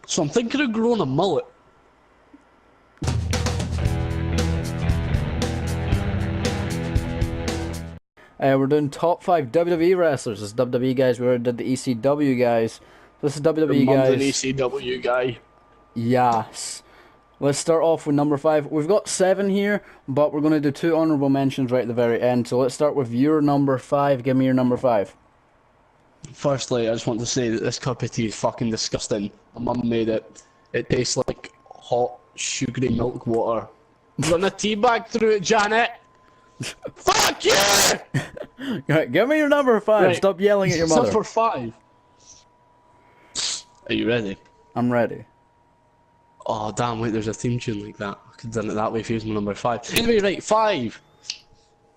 So I'm thinking of growing a mullet. We're doing top 5 WWE wrestlers. This is WWE guys. We already did the ECW guys. This is The WWE London guys. ECW guy. Yes. Let's start off with number 5. We've got 7 here, but we're going to do 2 honorable mentions right at the very end. So let's start with your number 5. Give me your number 5. Firstly, I just want to say that this cup of tea is fucking disgusting. My mum made it. It tastes like hot, sugary milk water. Run a tea bag through it, Janet! Fuck you! Right, give me your number 5. Right. Stop yelling at your mother. Number 5. Are you ready? I'm ready. Oh, damn, wait, there's a theme tune like that. I could have done it that way if he was my number 5. Anyway, right, 5.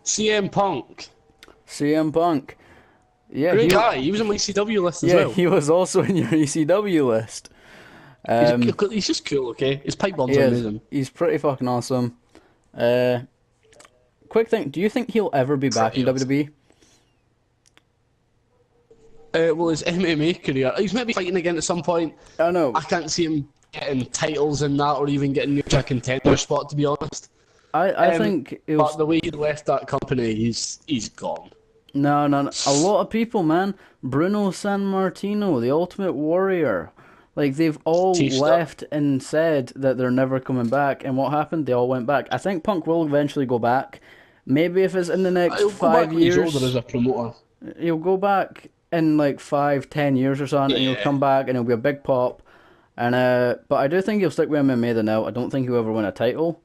CM Punk. CM Punk. Yeah, Great guy. He was on my ECW list as yeah, well. he was also in your ECW list. He's just cool, okay? His pipe bombs are Yeah, amazing. he's pretty fucking awesome. Quick thing, do you think he'll ever be back in Pretty WWE? Well, his MMA career, he's maybe fighting again at some point. I know. I can't see him getting titles in that or even getting a contender spot, to be honest. I think it was... But the way he left that company, he's gone. No. A lot of people, man. Bruno Sammartino, the Ultimate Warrior. Like, they've all Batista. left and said that they're never coming back. And what happened? They all went back. I think Punk will eventually go back. Maybe if it's in the next He'll go 5 back when he's years. older as a promoter. He'll go back in like 5-10 years or something, and he'll Yeah. come back and it'll be a big pop. And but I do think he'll stick with MMA the now. I don't think he'll ever win a title.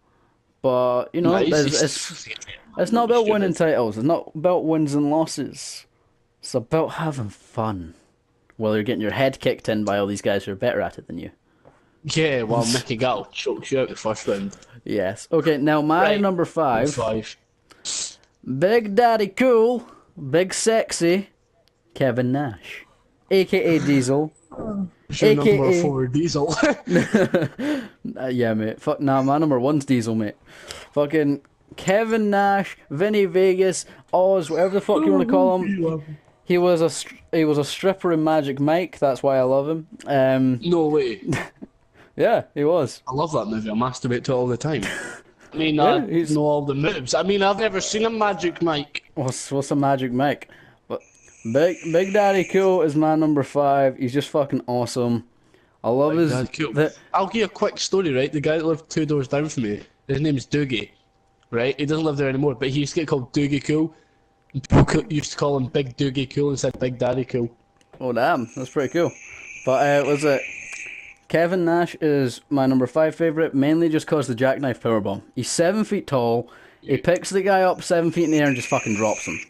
But you know, Nah, it's not about winning titles. It's not about wins and losses. It's about having fun. While you're getting your head kicked in by all these guys who are better at it than you. Yeah, well, Mickey Gattle chokes you out the first round. Yes. Okay, now my Right. number 5. 5. Big Daddy Cool, Big Sexy, Kevin Nash. AKA Diesel. Your number AKA 4, Diesel. Yeah, mate. Fuck, nah, my number 1's Diesel, mate. Fucking Kevin Nash, Vinny Vegas, Oz, whatever the fuck you want to call him. He was a stripper in Magic Mike. That's why I love him. No way. Yeah, he was. I love that movie. I masturbate to it all the time. I mean, Yeah, I he's- know all the moves. I mean, I've never seen a Magic Mike. What's a Magic Mike? But Big Daddy Cool is my number 5. He's just fucking awesome. I love his. That's cool. the- I'll give you a quick story, right? The guy that lived 2 doors down from me, his name's Doogie, right? He doesn't live there anymore, but he used to get called Doogie Cool. And people used to call him Big Doogie Cool instead of Big Daddy Cool. Oh damn, that's pretty cool. But was it? Kevin Nash is my number 5 favorite, mainly just cause the jackknife powerbomb. He's 7 feet tall. He picks the guy up 7 feet in the air and just fucking drops him.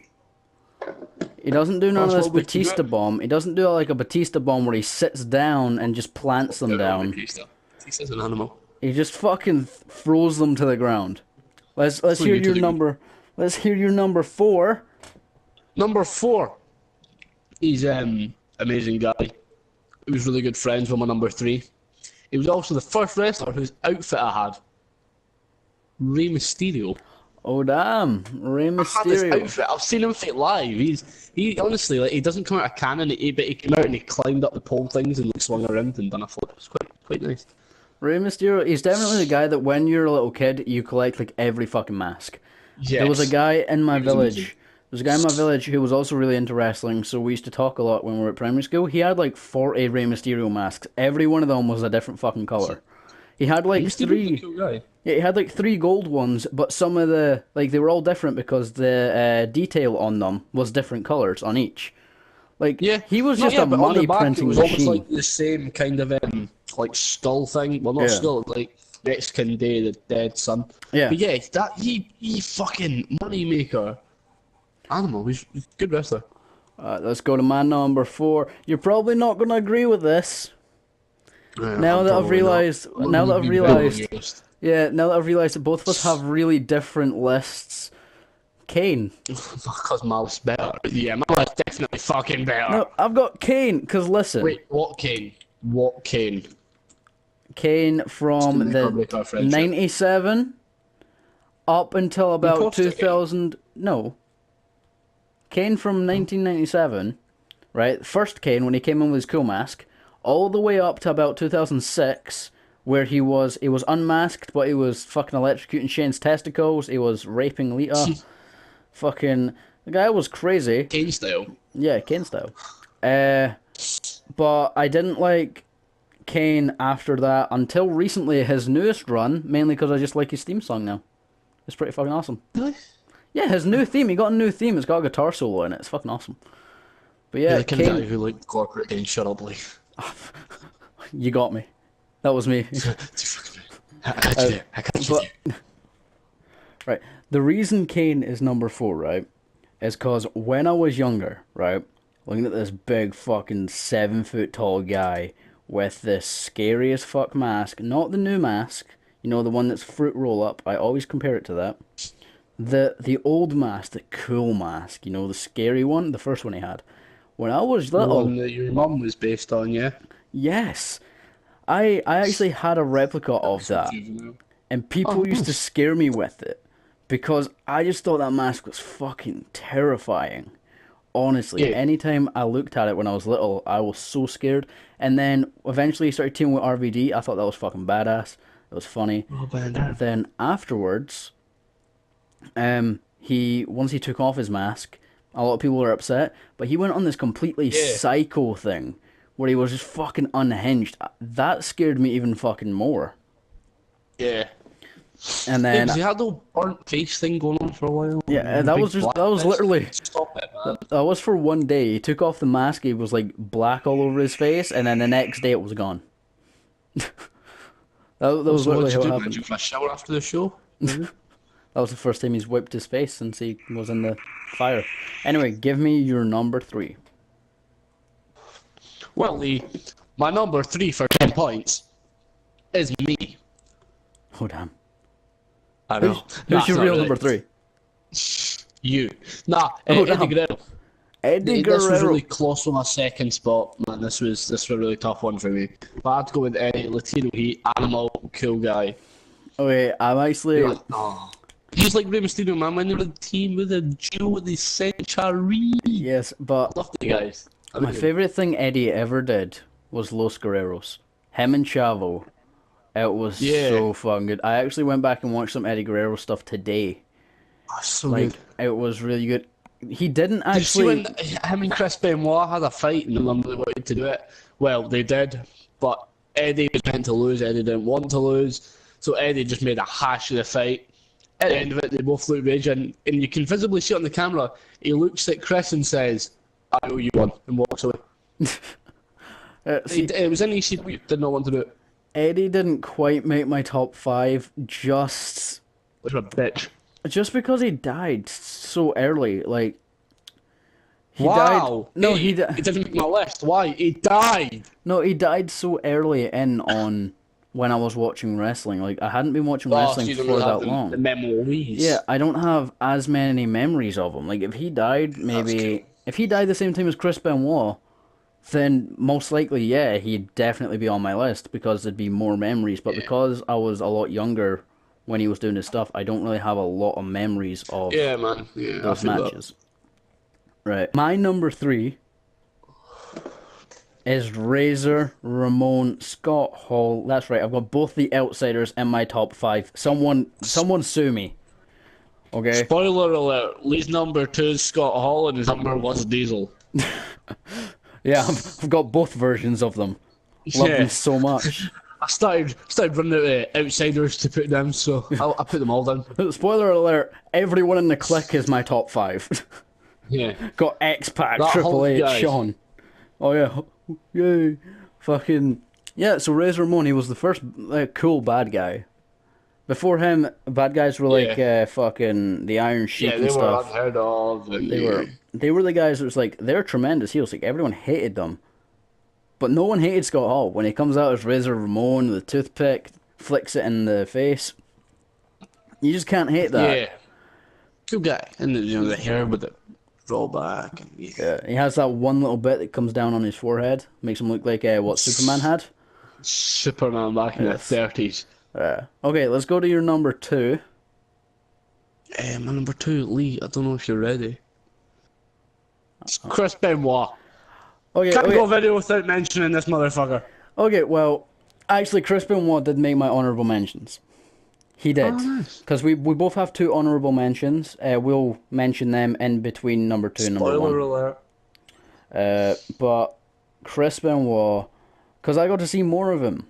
He doesn't do none of That's this what we can Batista do. bomb. He doesn't do like a Batista bomb where he sits down and just plants them down. Batista's an animal. He just fucking throws them to the ground. Let's Throw hear you to your the- number. Let's hear your number 4. Number 4. He's amazing guy. He was really good friends with my number 3. He was also the first wrestler whose outfit I had. Rey Mysterio. Oh damn, Rey I had this Mysterio. outfit. I've seen him fight live. He honestly, like, he doesn't come out of cannon. But he came out and he climbed up the pole things and like swung around and done a flip. It was quite nice. Rey Mysterio, he's definitely the guy that when you're a little kid, you collect like every fucking mask. Yes. There was a guy in my He was village. amazing. There's a guy in my village who was also really into wrestling, so we used to talk a lot when we were at primary school. He had like 40 Rey Mysterio masks. Every one of them was a different fucking color. He had like Mysterio's a 3. cool guy. Yeah, he had like 3 gold ones, but some of the like they were all different because the detail on them was different colors on each. Like Yeah, he was No, just yeah, a but on money the back, printing it was almost machine. like the same kind of like skull thing. Well, not Yeah. skull, like Mexican Day, the dead son. Yeah. But yeah, that he fucking money maker. Animal. He's a good wrestler. Let's go to my number 4. You're probably not going to agree with this. Yeah, Now I'm that I've probably not. realized, I'm now that gonna I've be realized, very honest. yeah, now that I've realized that both of us have really different lists. Kane. Because my list's better. Yeah, my list's definitely fucking better. No, I've got Kane, because listen, Wait, what Kane? What Kane? Kane from make or the break our friendship. 97 up until about posted it. 2000, no. Kane from 1997, right? First Kane, when he came in with his cool mask, all the way up to about 2006, where he was unmasked, but he was fucking electrocuting Shane's testicles. He was raping Lita. Fucking the guy was crazy. Kane style. Yeah, Kane style. But I didn't like Kane after that until recently. His newest run, mainly because I just like his theme song now. It's pretty fucking awesome. Really? Yeah, his new theme. He got a new theme. It's got a guitar solo in it. It's fucking awesome. But yeah, The kind of Kane. guy who liked corporate Kane. Shut up, Lee. You got me. That was me. I can't But right, the reason Kane is number 4, right, is because when I was younger, right, looking at this big fucking 7 foot tall guy with this scary as fuck mask, not the new mask, you know, the one that's fruit roll up. I always compare it to that. The old mask, the cool mask, you know, the scary one, the first one he had. When I was the little, one that your mum was based on, yeah. yes, I actually had a replica of that, and people used to scare me with it because I just thought that mask was fucking terrifying. Honestly, Yeah. anytime I looked at it when I was little, I was so scared. And then eventually he started teaming with RVD. I thought that was fucking badass. It was funny. Oh, man. Then afterwards, once he took off his mask, a lot of people were upset, but he went on this completely psycho thing where he was just fucking unhinged. That scared me even fucking more. Yeah. And Yeah, then 'cause he had the burnt face thing going on for a while. yeah, The that big was just black that was face. literally Stop it, man. that was for one day. He took off the mask, he was like black all over his face, and then the next day it was gone. That was So what literally did how you it do, man? happened. Did you have a shower after the show? That was the first time he's wiped his face since he was in the fire. Anyway, give me your number 3. Well, Lee, my number 3 for 10 points is me. Oh damn. I know. Who's your real number 3? You. Nah, Oh, Eddie damn. Guerrero. Eddie This was Guerrero. really close on my second spot, man. This was a really tough one for me. But I had to go with Eddie, Latino Heat, Animal, cool guy. Okay, I'm actually Oh. He's like Rey Mysterio, man. When they were a team with a duo with the Century. yes, but Love the guys. my favorite thing Eddie ever did was Los Guerreros. Him and Chavo. It was Yeah. so fucking good. I actually went back and watched some Eddie Guerrero stuff today. Oh, so Like, good. it was really good. He didn't Did you see actually. when him and Chris Benoit had a fight and none really wanted to do it? Well, they did, but Eddie was meant to lose. Eddie didn't want to lose, so Eddie just made a hash of the fight. At the end of it, they both look raging, and you can visibly see on the camera. He looks at Chris and says, "I owe you one," and walks away. See, It was in ECW. Did not want to do it. Eddie didn't quite make my top 5 just Which was a bitch. because he died so early. Like, he Wow. died. No, Hey, he died. It didn't make my list. Why? He died. No, he died so early in on when I was watching wrestling. Like, I hadn't been watching wrestling so you don't for really have that the long. memories. Yeah, I don't have as many memories of him. Like, if he died, maybe if he died the same time as Chris Benoit, then most likely, yeah, he'd definitely be on my list because there'd be more memories. But because I was a lot younger when he was doing his stuff, I don't really have a lot of memories of Yeah, man. Yeah, I those feel that. matches. Right. My number 3 is Razor Ramon Scott Hall. That's right. I've got both the outsiders in my top 5. Someone sue me. Okay. Spoiler alert, Lee's number 2 is Scott Hall and his number 1 is Diesel. Yeah, I've got both versions of them. Love Yeah. them so much. I started running out of outsiders to put down, so I put them all down. Spoiler alert, everyone in the clique is my top 5. Yeah. Got X-Pac, That Triple Hulk H, guy. Shawn. Oh yeah. Yay. Fucking... Yeah, so Razor Ramon, he was the first cool bad guy. Before him, bad guys were like fucking the Iron Sheik Yeah, and they were stuff. unheard of. And They were the guys that was like, they're tremendous heels. Like, everyone hated them. But no one hated Scott Hall. When he comes out as Razor Ramon with a toothpick, flicks it in the face. You just can't hate that. Yeah. Cool guy. And the hair with the rollback. And Yeah, he has that one little bit that comes down on his forehead. Makes him look like what Superman had. Superman back in the 30s. Okay, let's go to your number 2. My number 2, Lee, I don't know if you're ready. It's Chris Benoit. Okay, Can't okay. go video without mentioning this motherfucker. Okay, well, actually, Chris Benoit did make my honourable mentions. He did. Oh, nice. Because we both have two honourable mentions. We'll mention them in between number 2 and number 1. Spoiler alert. But Chris Benoit, because I got to see more of him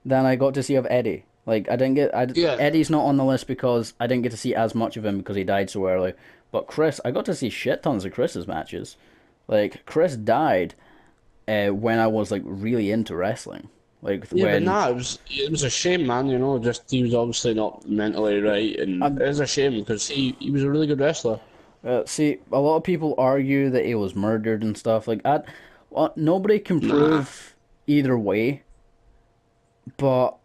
than I got to see of Eddie. Like, Yeah. Eddie's not on the list because I didn't get to see as much of him because he died so early. But Chris, I got to see shit tons of Chris's matches. Like, Chris died when I was, like, really into wrestling. Like, Yeah, when... but nah, it was a shame, man. You know, just he was obviously not mentally right, and it is a shame because he was a really good wrestler. See, a lot of people argue that he was murdered and stuff. Like, nobody can prove either way, but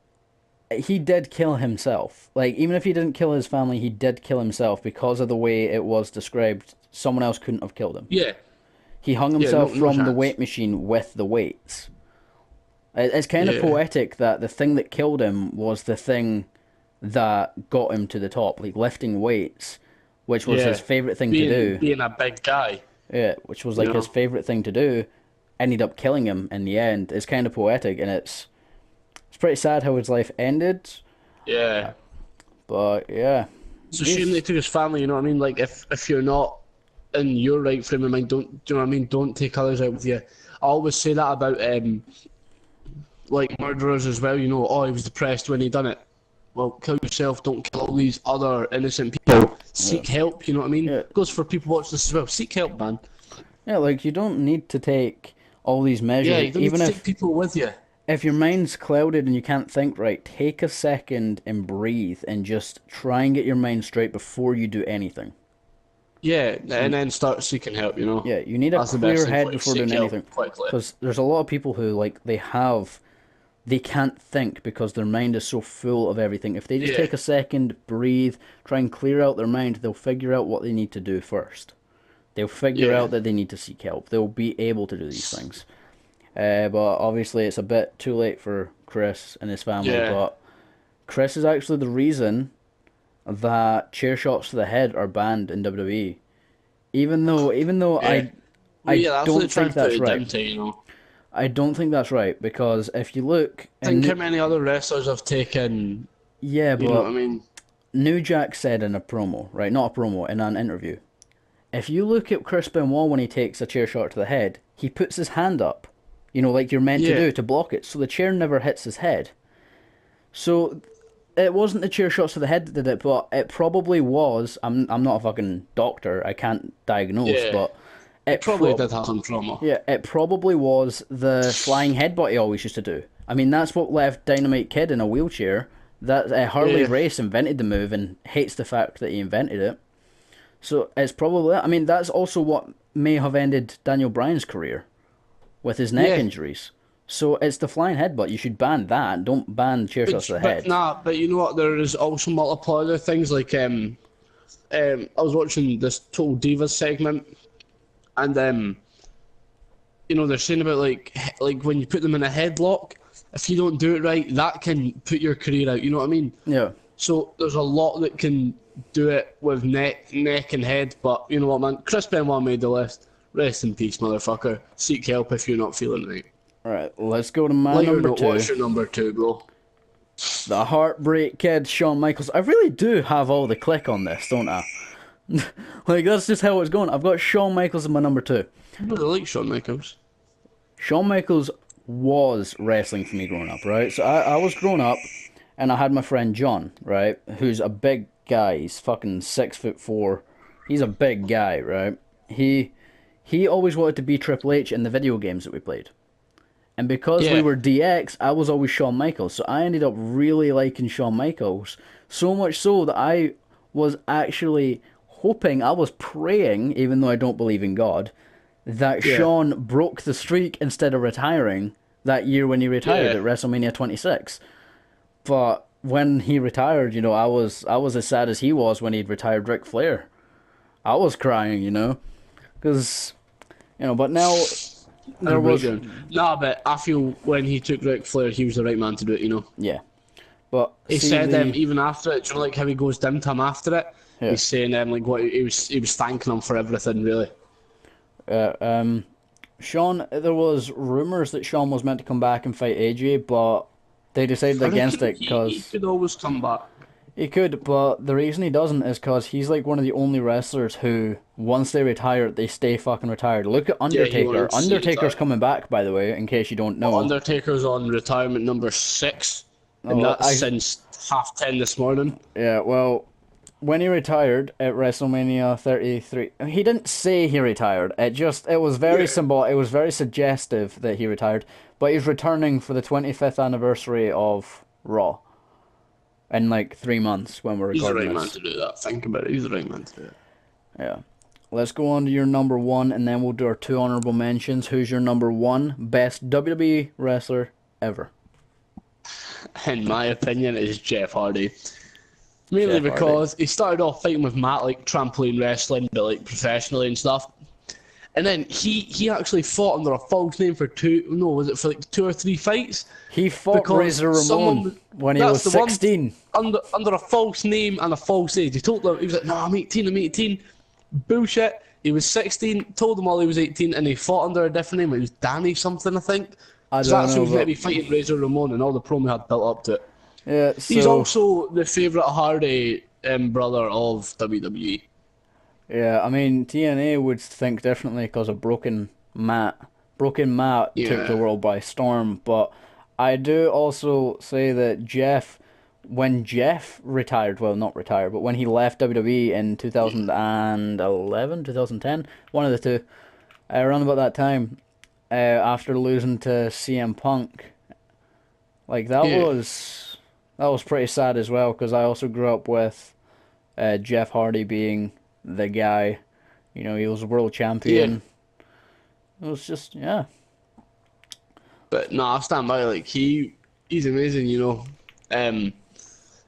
he did kill himself. Like, even if he didn't kill his family, he did kill himself because of the way it was described. Someone else couldn't have killed him. Yeah. He hung himself no from the chance. weight machine with the weights. It's kind of poetic that the thing that killed him was the thing that got him to the top, like lifting weights, which was his favorite thing to do. Being a big guy. Yeah, which was like his favorite thing to do, ended up killing him in the end. It's kind of poetic, and it's pretty sad how his life ended. Yeah. But yeah, It's a shame they took his family, you know what I mean? Like, if you're not in your right frame of mind, do you know what I mean? Don't take others out with you. I always say that about, like, murderers as well, you know, oh, he was depressed when he done it. Well, kill yourself, don't kill all these other innocent people. Seek help, you know what I mean? Yeah. It goes for people watching this as well. Seek help, man. yeah, like you don't need to take all these measures. Yeah, you don't Even need to if take people with you. if your mind's clouded and you can't think right, take a second and breathe and just try and get your mind straight before you do anything. Yeah, and then start seeking help, you know? Yeah, you need a That's the best clear thing head for you. before Seek doing help anything. quickly. Because there's a lot of people who, like, they can't think because their mind is so full of everything. If they just Yeah. take a second, breathe, try and clear out their mind, they'll figure out what they need to do first. They'll figure Yeah. out that they need to seek help. They'll be able to do these things. But obviously it's a bit too late for Chris and his family. Yeah. But Chris is actually the reason that chair shots to the head are banned in WWE. Even though Yeah. I Yeah, that's what don't they're trying think to put that's it right. down to, you know? I don't think that's right because if you look, Think how many other wrestlers have taken, yeah, you know what I but mean? New Jack said in a promo, right? Not a promo, in an interview. If you look at Chris Benoit when he takes a chair shot to the head, he puts his hand up, you know, like you're meant to Yeah. do to block it, so the chair never hits his head. So it wasn't the chair shots to the head that did it, but it probably was. I'm not a fucking doctor. I can't diagnose, Yeah. but it Probably did have some trauma. Yeah, it probably was the flying headbutt he always used to do. I mean, that's what left Dynamite Kid in a wheelchair. That Harley Yeah. Race invented the move and hates the fact that he invented it. So it's probably that. I mean, that's also what may have ended Daniel Bryan's career with his neck Yeah. injuries. So it's the flying headbutt. You should ban that. Don't ban chair shots to the head. But you know what? There is also multiple other things like I was watching this Total Divas segment, and you know they're saying about like when you put them in a headlock, if you don't do it right, that can put your career out. You know what I mean? Yeah. So there's a lot that can do it with neck and head. But you know what, man? Chris Benoit made the list. Rest in peace, motherfucker. Seek help if you're not feeling right. All right, let's go to my Like or number not, two. what's your number 2, bro? The Heartbreak Kid, Shawn Michaels. I really do have all the click on this, don't I? Like, that's just how it's going. I've got Shawn Michaels in my number 2. I really like Shawn Michaels. Shawn Michaels was wrestling for me growing up, right? So I was growing up, and I had my friend John, right? Who's a big guy. He's fucking 6'4". He's a big guy, right? He always wanted to be Triple H in the video games that we played. And because we Yeah. were DX, I was always Shawn Michaels. So I ended up really liking Shawn Michaels. So much so that I was actually hoping, I was praying, even though I don't believe in God, that Yeah. Shawn broke the streak instead of retiring that year when he retired Yeah. at WrestleMania 26. But when he retired, you know, I was as sad as he was when he'd retired Ric Flair. I was crying, you know, because, you know, but now there was, Nah, but I feel when he took Ric Flair, he was the right man to do it, you know. yeah. But He see said the- even after it, do you know, like how he goes down to him after it? Yeah. He's saying like what he was thanking him for everything, really. Sean, there was rumors that Sean was meant to come back and fight AJ, but they decided I against reckon it he because could always come back. he could. But the reason he doesn't is because he's like one of the only wrestlers who, once they retire, they stay fucking retired. Look at Yeah, he Undertaker. wanted to see Undertaker's retire. coming back, by the way, in case you don't know. Undertaker's on retirement number 6, and Oh, that's since 10:30 this morning. yeah, well, when he retired at WrestleMania 33, he didn't say he retired. It was very it was very suggestive that he retired, but he's returning for the 25th anniversary of Raw in like 3 months when we're He's the recording right man this. to do that. Think about it. He's the right man to do it. Yeah. Let's go on to your number one, and then we'll do our 2 honorable mentions. Who's your number 1 best WWE wrestler ever? In my opinion, is Jeff Hardy. Mainly Jeff because he started off fighting with Matt, like trampoline wrestling, but like professionally and stuff. And then he actually fought under a false name for like 2 or 3 fights? He fought Because Razor Ramon when he was 16. Under a false name and a false age. He told them, he was like, no, I'm 18. Bullshit. He was 16, told them all he was 18, and he fought under a different name. It was Danny something, I think. I So don't that's know, who was going to but be fighting Razor Ramon, and all the promo had built up to it. yeah, He's so also the favourite Hardy brother of WWE. yeah, I mean TNA would think differently because of Broken Matt. Broken Matt took Yeah. the world by storm, but I do also say that when Jeff retired, well, not retired, but when he left WWE in 2011, 2010, one of the two, around about that time, after losing to CM Punk, like that Yeah. was pretty sad as well because I also grew up with Jeff Hardy being the guy. You know, he was a world champion. It was just, yeah. But no, I stand by. Like he's amazing.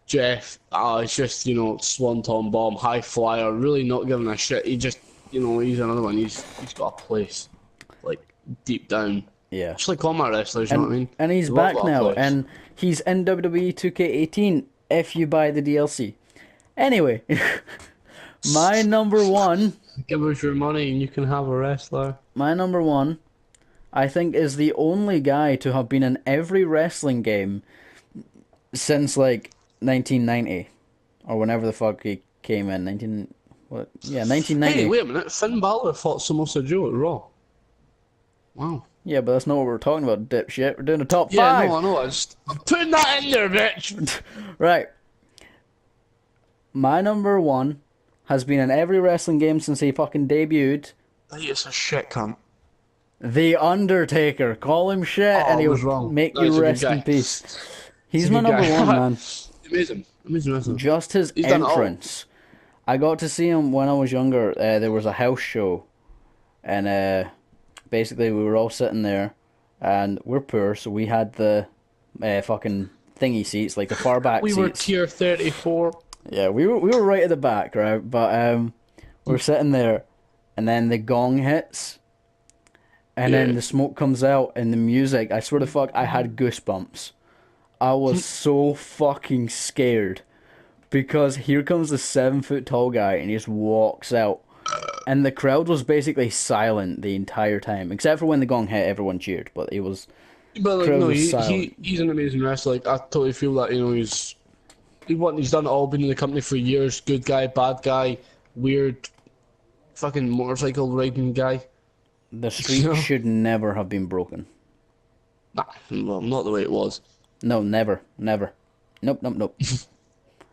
Jeff, it's just swanton bomb, high flyer, really not giving a shit. He just he's another one. He's got a place, like deep down. Yeah. Just like all my wrestlers, you know what I mean? And he's They've all back got a now, place. and he's in WWE 2K18 if you buy the DLC. Anyway, my number one, Give us your money and you can have a wrestler. I think, is the only guy to have been in every wrestling game since like 1990 or whenever the fuck he came in. 1990. Hey, wait a minute. Finn Balor fought Samoa Joe at Raw. Wow. Yeah, but that's not what we're talking about, dipshit. We're doing a top Yeah, 5. no, I know. I'm putting that in there, bitch. Right. My number 1 has been in every wrestling game since he fucking debuted. It's a shit cunt. The Undertaker. Call him shit Oh, and I was he'll wrong. make No, he's you a good rest guy. in peace. He's He's a my good number guy. 1, man. Amazing wrestler. Just his He's done it all. entrance. I got to see him when I was younger. There was a house show. And basically we were all sitting there. And we're poor, so we had the fucking thingy seats, like the far back We seats. were tier 34. Yeah, we were right at the back, right? But we're sitting there, and then the gong hits, and then Yeah. the smoke comes out, and the music. I swear to fuck, I had goosebumps. I was so fucking scared because here comes the 7 foot tall guy, and he just walks out, and the crowd was basically silent the entire time, except for when the gong hit, everyone cheered. But it was But like, crowd no, was silent. he's an amazing wrestler. Like, I totally feel that he's done it all. Been in the company for years. Good guy, bad guy, weird, fucking motorcycle riding guy. The streak should never have been broken. Nah, well, not the way it was. No, never. Nope.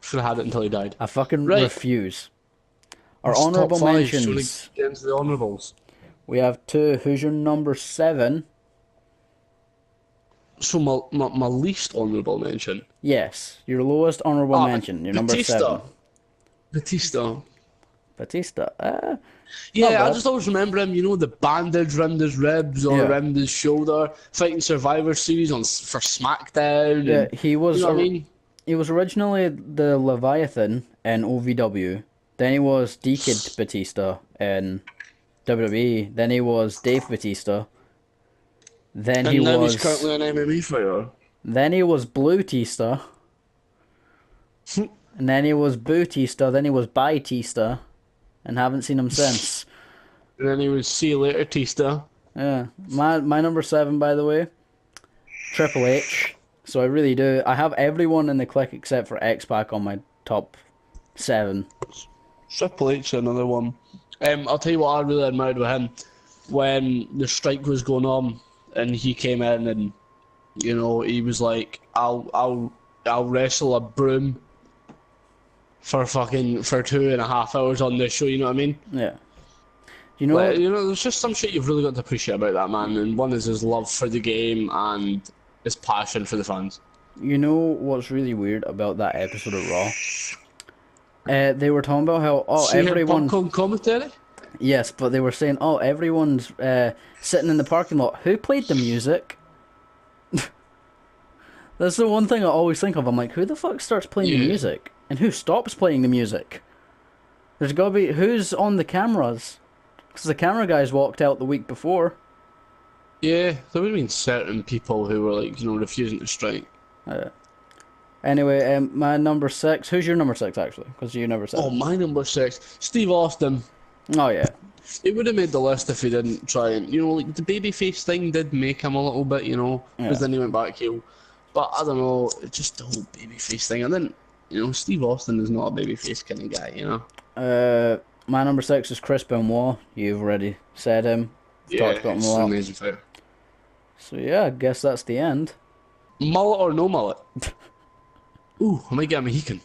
Should have had it until he died. I fucking Right. refuse. Our It's top honourable 5, so mentions. we get into the honourables. We have 2. Who's your number 7? So my least honourable mention. Yes, your lowest honourable mention. Your number 7. Batista. Batista. Yeah, I bad. just always remember him. The bandage around his ribs or Yeah. around his shoulder, fighting Survivor Series for SmackDown. Yeah, and, he was. you know what I mean? He was originally the Leviathan in OVW. Then he was D-Kid Batista in WWE. Then he was Dave Batista. Then he And now was. he's currently an MMA fighter. Then he was Blue Tista. And then he was Bootista. Then he was Batista. And haven't seen him since. And then he was See You Later Tista. Yeah. My number 7, by the way, Triple H. So I really do. I have everyone in the clique except for X-Pac on my top 7. Triple H, another one. I'll tell you what I really admired with him when the strike was going on, and he came in and he was like, I'll wrestle a broom for 2.5 hours on this show. You know what I mean? Yeah. You know what? There's just some shit you've really got to appreciate about that man, and one is his love for the game and his passion for the fans. You know what's really weird about that episode of Raw? They were talking about how everyone. Popcorn commentary. Yes, but they were saying everyone's sitting in the parking lot. Who played the music? That's the one thing I always think of. I'm like, who the fuck starts playing the music, and who stops playing the music? There's gotta be who's on the cameras, because the camera guys walked out the week before. Yeah, there would have been certain people who were like, refusing to strike. Anyway, my number 6. Who's your number 6 actually? Because you never said. Oh, my number 6, Steve Austin. Oh yeah. He would have made the list if he didn't try and, like the babyface thing did make him a little bit, because then he went back heel. But I don't know, just the whole babyface thing. And then, Steve Austin is not a babyface kind of guy, My number 6 is Chris Benoit. You've already said him. We've talked about him a lot. Amazing fighter. So yeah, I guess that's the end. Mullet or no mullet? Ooh, I might get a Mohican.